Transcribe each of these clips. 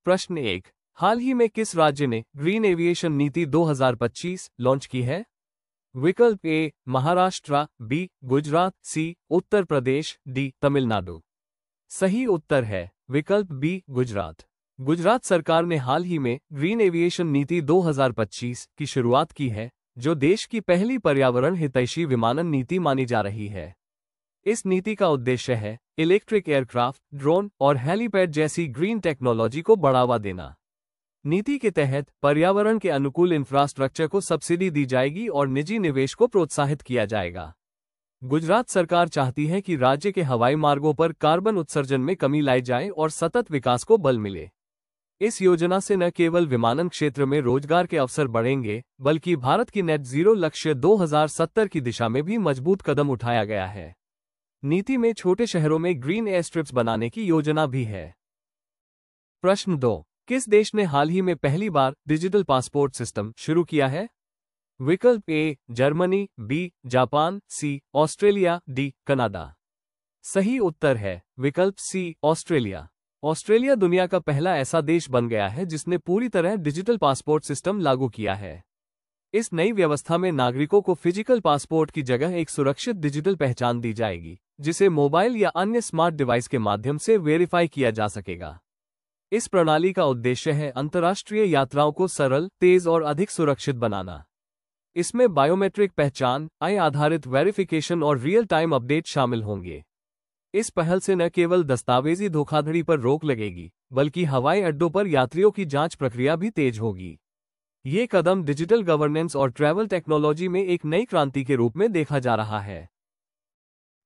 प्रश्न 1। हाल ही में किस राज्य ने ग्रीन एविएशन नीति 2025 लॉन्च की है? विकल्प ए महाराष्ट्र, बी गुजरात, सी उत्तर प्रदेश, डी तमिलनाडु। सही उत्तर है विकल्प बी गुजरात। गुजरात सरकार ने हाल ही में ग्रीन एविएशन नीति 2025 की शुरुआत की है, जो देश की पहली पर्यावरण हितैषी विमानन नीति मानी जा रही है। इस नीति का उद्देश्य है इलेक्ट्रिक एयरक्राफ्ट, ड्रोन और हेलीपैड जैसी ग्रीन टेक्नोलॉजी को बढ़ावा देना। नीति के तहत पर्यावरण के अनुकूल इंफ्रास्ट्रक्चर को सब्सिडी दी जाएगी और निजी निवेश को प्रोत्साहित किया जाएगा। गुजरात सरकार चाहती है कि राज्य के हवाई मार्गों पर कार्बन उत्सर्जन में कमी लाई जाए और सतत विकास को बल मिले। इस योजना से न केवल विमानन क्षेत्र में रोजगार के अवसर बढ़ेंगे, बल्कि भारत की नेट जीरो लक्ष्य 2070 की दिशा में भी मजबूत कदम उठाया गया है। नीति में छोटे शहरों में ग्रीन एयर स्ट्रिप्स बनाने की योजना भी है। प्रश्न 2। किस देश ने हाल ही में पहली बार डिजिटल पासपोर्ट सिस्टम शुरू किया है? विकल्प A Germany, B Japan, C Australia, D Canada. सही उत्तर है विकल्प सी ऑस्ट्रेलिया। ऑस्ट्रेलिया दुनिया का पहला ऐसा देश बन गया है जिसने पूरी तरह डिजिटल पासपोर्ट सिस्टम लागू किया है। इस नई व्यवस्था में नागरिकों को फिजिकल पासपोर्ट की जगह एक सुरक्षित डिजिटल पहचान दी जाएगी, जिसे मोबाइल या अन्य स्मार्ट डिवाइस के माध्यम से वेरीफाई किया जा सकेगा। इस प्रणाली का उद्देश्य है अंतर्राष्ट्रीय यात्राओं को सरल, तेज और अधिक सुरक्षित बनाना। इसमें बायोमेट्रिक पहचान, आई आधारित वेरिफिकेशन और रियल टाइम अपडेट शामिल होंगे। इस पहल से न केवल दस्तावेजी धोखाधड़ी पर रोक लगेगी, बल्कि हवाई अड्डों पर यात्रियों की जांच प्रक्रिया भी तेज होगी। ये कदम डिजिटल गवर्नेंस और ट्रैवल टेक्नोलॉजी में एक नई क्रांति के रूप में देखा जा रहा है।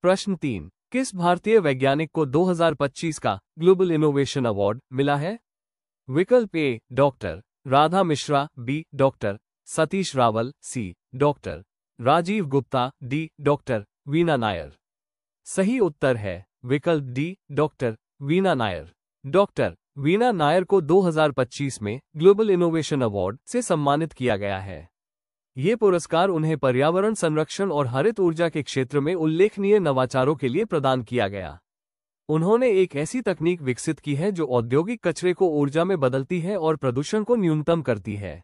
प्रश्न 3। किस भारतीय वैज्ञानिक को 2025 का ग्लोबल इनोवेशन अवार्ड मिला है? विकल्प A doctor Radha Mishra, B doctor Satish Rawal, C doctor Rajiv Gupta, D doctor Veena Nair. सही उत्तर है विकल्प D doctor Veena Nair. Doctor Veena Nair को 2025 में ग्लोबल इनोवेशन अवार्ड से सम्मानित किया गया है। ये पुरस्कार उन्हें पर्यावरण संरक्षण और हरित ऊर्जा के क्षेत्र में उल्लेखनीय नवाचारों के लिए प्रदान किया गया। उन्होंने एक ऐसी तकनीक विकसित की है जो औद्योगिक कचरे को ऊर्जा में बदलती है और प्रदूषण को न्यूनतम करती है।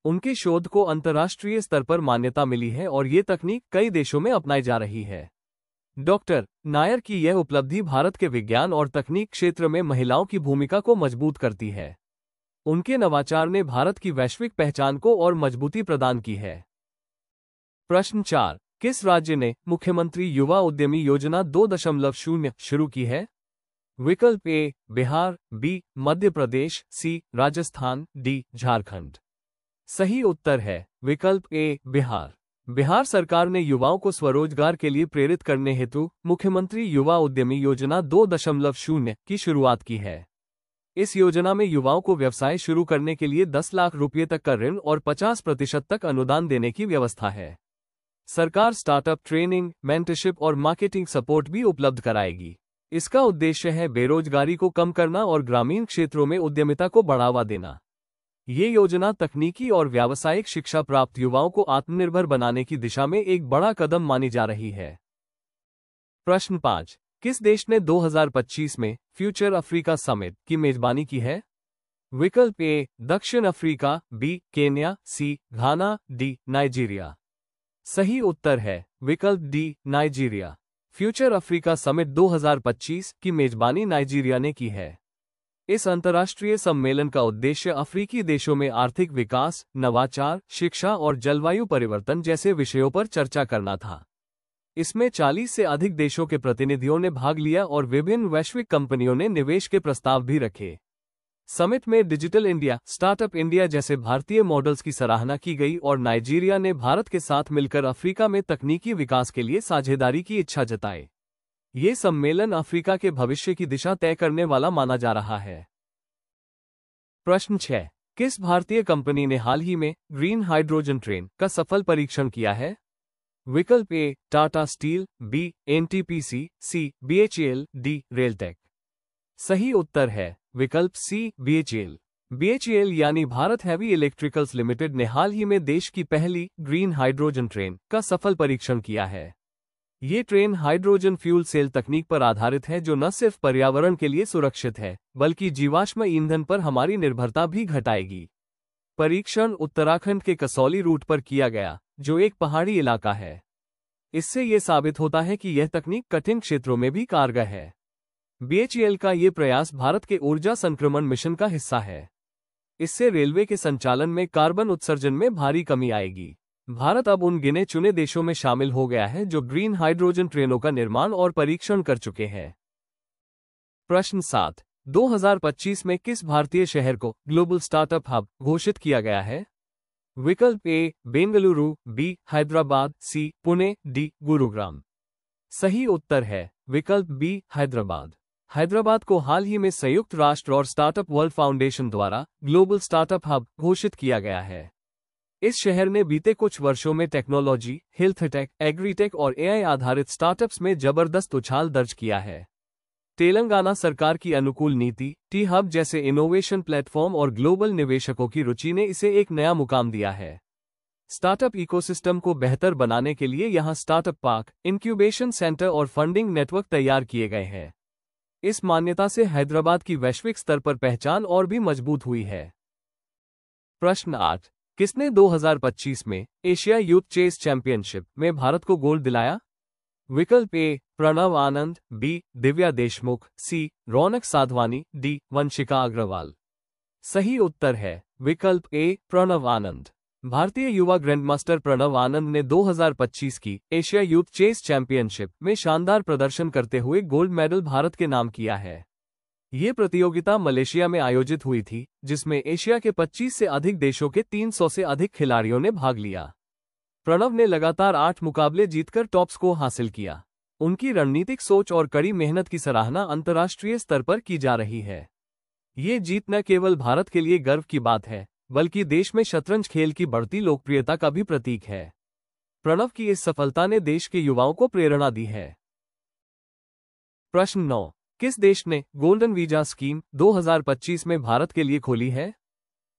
उनके शोध को अंतर्राष्ट्रीय स्तर पर मान्यता मिली है और ये तकनीक कई देशों में अपनाई जा रही है। डॉक्टर नायर की यह उपलब्धि भारत के विज्ञान और तकनीक क्षेत्र में महिलाओं की भूमिका को मजबूत करती है। उनके नवाचार ने भारत की वैश्विक पहचान को और मजबूती प्रदान की है। प्रश्न 4। किस राज्य ने मुख्यमंत्री युवा उद्यमी योजना 2.0 शुरू की है? विकल्प ए बिहार, बी मध्य प्रदेश, सी राजस्थान, डी झारखंड। सही उत्तर है विकल्प ए बिहार। बिहार सरकार ने युवाओं को स्वरोजगार के लिए प्रेरित करने हेतु मुख्यमंत्री युवा उद्यमी योजना 2.0 की शुरुआत की है। इस योजना में युवाओं को व्यवसाय शुरू करने के लिए 10 लाख रुपये तक का ऋण और 50% तक अनुदान देने की व्यवस्था है। सरकार स्टार्टअप ट्रेनिंग, मेंटरशिप और मार्केटिंग सपोर्ट भी उपलब्ध कराएगी। इसका उद्देश्य है बेरोजगारी को कम करना और ग्रामीण क्षेत्रों में उद्यमिता को बढ़ावा देना। ये योजना तकनीकी और व्यावसायिक शिक्षा प्राप्त युवाओं को आत्मनिर्भर बनाने की दिशा में एक बड़ा कदम मानी जा रही है। प्रश्न 5। किस देश ने 2025 में फ्यूचर अफ्रीका समिट की मेजबानी की है? विकल्प ए दक्षिण अफ्रीका, बी केन्या, सी घाना, डी नाइजीरिया। सही उत्तर है विकल्प D Nigeria. Future Africa summit 2025 की मेजबानी नाइजीरिया ने की है। इस अंतर्राष्ट्रीय सम्मेलन का उद्देश्य अफ्रीकी देशों में आर्थिक विकास, नवाचार, शिक्षा और जलवायु परिवर्तन जैसे विषयों पर चर्चा करना था। इसमें 40 से अधिक देशों के प्रतिनिधियों ने भाग लिया और विभिन्न वैश्विक कंपनियों ने निवेश के प्रस्ताव भी रखे। समिट में डिजिटल इंडिया, स्टार्टअप इंडिया जैसे भारतीय मॉडल्स की सराहना की गई और नाइजीरिया ने भारत के साथ मिलकर अफ्रीका में तकनीकी विकास के लिए साझेदारी की इच्छा जताई। ये सम्मेलन अफ्रीका के भविष्य की दिशा तय करने वाला माना जा रहा है। प्रश्न 6। किस भारतीय कंपनी ने हाल ही में ग्रीन हाइड्रोजन ट्रेन का सफल परीक्षण किया है? विकल्प ए टाटा स्टील, बी एनटीपीसी, सी बीएचईएल, डी रेलटेक। सही उत्तर है विकल्प सी बीएचईएल। बीएचईएल यानी भारत हैवी इलेक्ट्रिकल्स लिमिटेड ने हाल ही में देश की पहली ग्रीन हाइड्रोजन ट्रेन का सफल परीक्षण किया है। ये ट्रेन हाइड्रोजन फ्यूल सेल तकनीक पर आधारित है, जो न सिर्फ पर्यावरण के लिए सुरक्षित है बल्कि जीवाश्म ईंधन पर हमारी निर्भरता भी घटाएगी। परीक्षण उत्तराखंड के कसौली रूट पर किया गया, जो एक पहाड़ी इलाका है। इससे ये साबित होता है कि यह तकनीक कठिन क्षेत्रों में भी कारगर है। BHEL का ये प्रयास भारत के ऊर्जा संक्रमण मिशन का हिस्सा है। इससे रेलवे के संचालन में कार्बन उत्सर्जन में भारी कमी आएगी। भारत अब उन गिने चुने देशों में शामिल हो गया है जो ग्रीन हाइड्रोजन ट्रेनों का निर्माण और परीक्षण कर चुके हैं। प्रश्न 7, 2025 में किस भारतीय शहर को ग्लोबल स्टार्टअप हब घोषित किया गया है? विकल्प ए बेंगलुरु, बी हैदराबाद, सी पुणे, डी गुरुग्राम। सही उत्तर है विकल्प बी हैदराबाद। हैदराबाद को हाल ही में संयुक्त राष्ट्र और स्टार्टअप वर्ल्ड फाउंडेशन द्वारा ग्लोबल स्टार्टअप हब घोषित किया गया है। इस शहर ने बीते कुछ वर्षों में टेक्नोलॉजी, हेल्थ टेक, एग्रीटेक और AI आधारित स्टार्टअप्स में जबरदस्त उछाल दर्ज किया है। तेलंगाना सरकार की अनुकूल नीति, टी हब जैसे इनोवेशन प्लेटफॉर्म और ग्लोबल निवेशकों की रुचि ने इसे एक नया मुकाम दिया है। स्टार्टअप इकोसिस्टम को बेहतर बनाने के लिए यहां स्टार्टअप पार्क, इंक्यूबेशन सेंटर और फंडिंग नेटवर्क तैयार किए गए हैं। इस मान्यता से हैदराबाद की वैश्विक स्तर पर पहचान और भी मजबूत हुई है। प्रश्न 8, किसने 2025 में एशिया यूथ चेस चैंपियनशिप में भारत को गोल्ड दिलाया? विकल्प ए प्रणव आनंद, बी दिव्या देशमुख, सी रौनक साधवानी, डी वंशिका अग्रवाल। सही उत्तर है विकल्प ए प्रणव आनंद। भारतीय युवा ग्रैंडमास्टर प्रणव आनंद ने 2025 की एशिया यूथ चेस चैंपियनशिप में शानदार प्रदर्शन करते हुए गोल्ड मेडल भारत के नाम किया है। ये प्रतियोगिता मलेशिया में आयोजित हुई थी, जिसमें एशिया के 25 से अधिक देशों के 300 से अधिक खिलाड़ियों ने भाग लिया। प्रणव ने लगातार 8 मुकाबले जीतकर टॉप स्कोर हासिल किया। उनकी रणनीतिक सोच और कड़ी मेहनत की सराहना अंतर्राष्ट्रीय स्तर पर की जा रही है। ये जीत न केवल भारत के लिए गर्व की बात है, बल्कि देश में शतरंज खेल की बढ़ती लोकप्रियता का भी प्रतीक है। प्रणव की इस सफलता ने देश के युवाओं को प्रेरणा दी है। प्रश्न 9, किस देश ने गोल्डन वीजा स्कीम 2025 में भारत के लिए खोली है?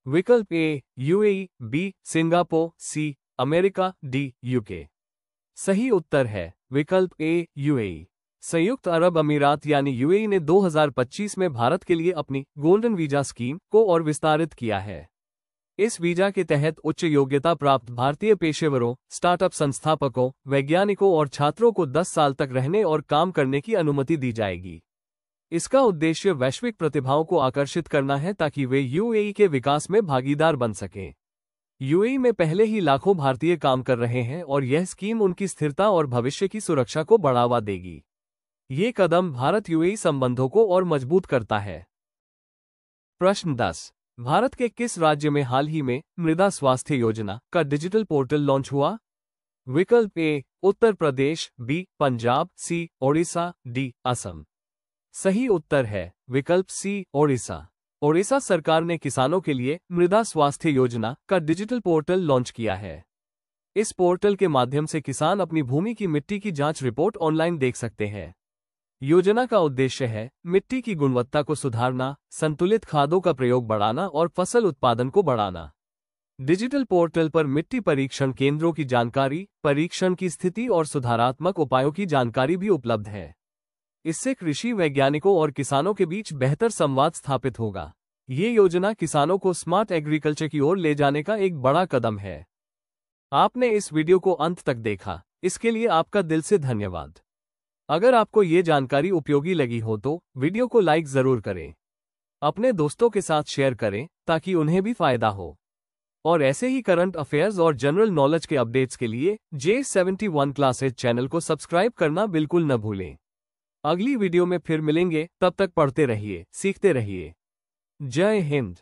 विकल्प A UAE, B Singapore, C America, D UK। सही उत्तर है विकल्प ए UAE। संयुक्त अरब अमीरात यानी UAE ने 2025 में भारत के लिए अपनी गोल्डन वीजा स्कीम को और विस्तारित किया है। इस वीजा के तहत उच्च योग्यता प्राप्त भारतीय पेशेवरों, स्टार्टअप संस्थापकों, वैज्ञानिकों और छात्रों को 10 साल तक रहने और काम करने की अनुमति दी जाएगी। इसका उद्देश्य वैश्विक प्रतिभाओं को आकर्षित करना है ताकि वे UAE के विकास में भागीदार बन सकें। UAE में पहले ही लाखों भारतीय काम कर रहे हैं और यह स्कीम उनकी स्थिरता और भविष्य की सुरक्षा को बढ़ावा देगी। ये कदम भारत UAE संबंधों को और मजबूत करता है। प्रश्न 10, भारत के किस राज्य में हाल ही में मृदा स्वास्थ्य योजना का डिजिटल पोर्टल लॉन्च हुआ? विकल्प ए उत्तर प्रदेश, बी पंजाब, सी ओडिशा, डी असम। सही उत्तर है विकल्प सी ओडिशा। ओडिशा सरकार ने किसानों के लिए मृदा स्वास्थ्य योजना का डिजिटल पोर्टल लॉन्च किया है। इस पोर्टल के माध्यम से किसान अपनी भूमि की मिट्टी की जांच रिपोर्ट ऑनलाइन देख सकते हैं। योजना का उद्देश्य है मिट्टी की गुणवत्ता को सुधारना, संतुलित खादों का प्रयोग बढ़ाना और फसल उत्पादन को बढ़ाना। डिजिटल पोर्टल पर मिट्टी परीक्षण केंद्रों की जानकारी, परीक्षण की स्थिति और सुधारात्मक उपायों की जानकारी भी उपलब्ध है। इससे कृषि वैज्ञानिकों और किसानों के बीच बेहतर संवाद स्थापित होगा। ये योजना किसानों को स्मार्ट एग्रीकल्चर की ओर ले जाने का एक बड़ा कदम है। आपने इस वीडियो को अंत तक देखा, इसके लिए आपका दिल से धन्यवाद। अगर आपको ये जानकारी उपयोगी लगी हो तो वीडियो को लाइक जरूर करें। अपने दोस्तों के साथ शेयर करें ताकि उन्हें भी फायदा हो। और ऐसे ही करंट अफेयर्स और जनरल नॉलेज के अपडेट्स के लिए J71 क्लासेज चैनल को सब्सक्राइब करना बिल्कुल न भूलें। अगली वीडियो में फिर मिलेंगे, तब तक पढ़ते रहिए, सीखते रहिए। जय हिंद।